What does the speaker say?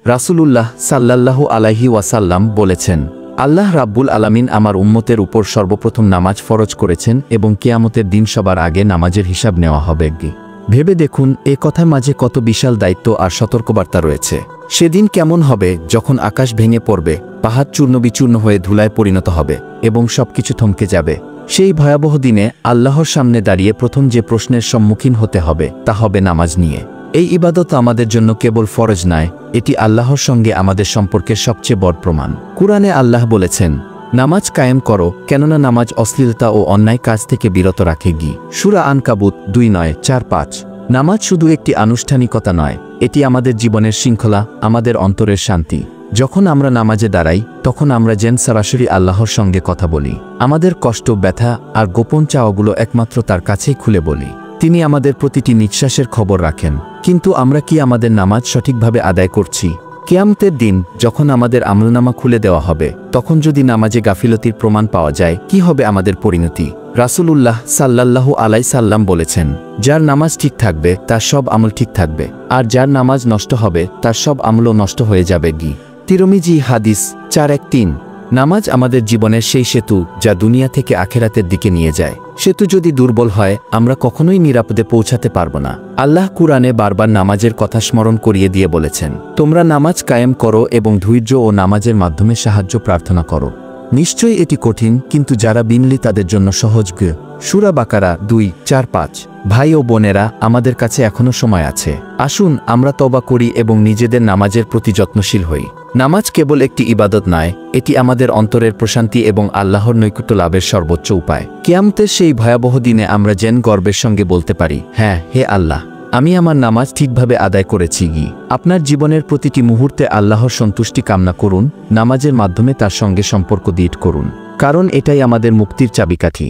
রাসূলুল্লাহ সাল্লাল্লাহু আলাইহি ওয়াসাল্লাম বলেছেন, আল্লাহ রাব্বুল আলামিন আমার উম্মতের উপর সর্বপ্রথম নামাজ ফরজ করেছেন এবং কিয়ামতের দিন সবার আগে নামাজের হিসাব নেওয়া হবে। ভেবে দেখুন এ কথার মাঝে কত বিশাল দায়িত্ব আর সতর্কবার্তা রয়েছে। সেদিন কেমন হবে যখন আকাশ ভেঙে পড়বে, পাহাড় চূর্ণবিচূর্ণ হয়ে ধুলায় পরিণত হবে এবং সবকিছু থমকে যাবে। সেই ভয়াবহ দিনে আল্লাহর সামনে দাঁড়িয়ে প্রথম যে প্রশ্নের সম্মুখীন হতে হবে তা হবে নামাজ নিয়ে। এই ইবাদত আমাদের জন্য কেবল ফরজ নয়, এটি আল্লাহর সঙ্গে আমাদের সম্পর্কের সবচেয়ে বড় প্রমাণ। কুরআনে আল্লাহ বলেছেন, নামাজ কায়েম করো, কেননা নামাজ অশ্লীলতা ও অন্যায় কাজ থেকে বিরত রাখে। সূরা আনকাবুত 2:9-4-5। নামাজ শুধু একটি আনুষ্ঠানিকতা নয়, এটি আমাদের জীবনের শৃঙ্খলা, আমাদের অন্তরের শান্তি। যখন আমরা নামাজে দাঁড়াই তখন আমরা যেন সরাসরি আল্লাহর সঙ্গে কথা বলি, আমাদের কষ্ট, ব্যথা আর গোপন চাওয়াগুলো একমাত্র তার কাছেই খুলে বলি। তিনি আমাদের প্রতিটি নিঃশ্বাসের খবর রাখেন। কিন্তু আমরা কি আমাদের নামাজ সঠিকভাবে আদায় করছি? কিয়ামতের দিন যখন আমাদের আমলনামা খুলে দেওয়া হবে, তখন যদি নামাজে গাফিলতির প্রমাণ পাওয়া যায়, কি হবে আমাদের পরিণতি? রাসূলুল্লাহ সাল্লাল্লাহু আলাইহি সাল্লাম বলেছেন, যার নামাজ ঠিক থাকবে তার সব আমল ঠিক থাকবে, আর যার নামাজ নষ্ট হবে তার সব আমলও নষ্ট হয়ে যাবে। তিরমিজি হাদিস 413। নামাজ আমাদের জীবনের সেই সেতু যা দুনিয়া থেকে আখেরাতের দিকে নিয়ে যায়। সেতু যদি দুর্বল হয় আমরা কখনোই নিরাপদে পৌঁছাতে পারব না। আল্লাহ কুরআনে বারবার নামাজের কথা স্মরণ করিয়ে দিয়ে বলেছেন, তোমরা নামাজ কায়েম করো এবং ধৈর্য ও নামাজের মাধ্যমে সাহায্য প্রার্থনা করো। নিশ্চয়ই এটি কঠিন, কিন্তু যারা বিনয়ী তাদের জন্য সহজ। সূরা বাকারা 2:4-5। ভাই ও বোনেরা, আমাদের কাছে এখনো সময় আছে। আসুন আমরা তওবা করি এবং নিজেদের নামাজের প্রতি যত্নশীল হই। নামাজ কেবল একটি ইবাদত নয়, এটি আমাদের অন্তরের প্রশান্তি এবং আল্লাহর নৈকট্য লাভের সর্বোচ্চ উপায়। কিয়ামতের সেই ভয়াবহ দিনে আমরা যেন গর্বের সঙ্গে বলতে পারি, হ্যাঁ, হে আল্লাহ, আমি আমার নামাজ ঠিকভাবে আদায় করেছি। আপনার জীবনের প্রতিটি মুহূর্তে আল্লাহর সন্তুষ্টি কামনা করুন, নামাজের মাধ্যমে তার সঙ্গে সম্পর্ক দৃঢ় করুন, কারণ এটাই আমাদের মুক্তির চাবিকাঠি।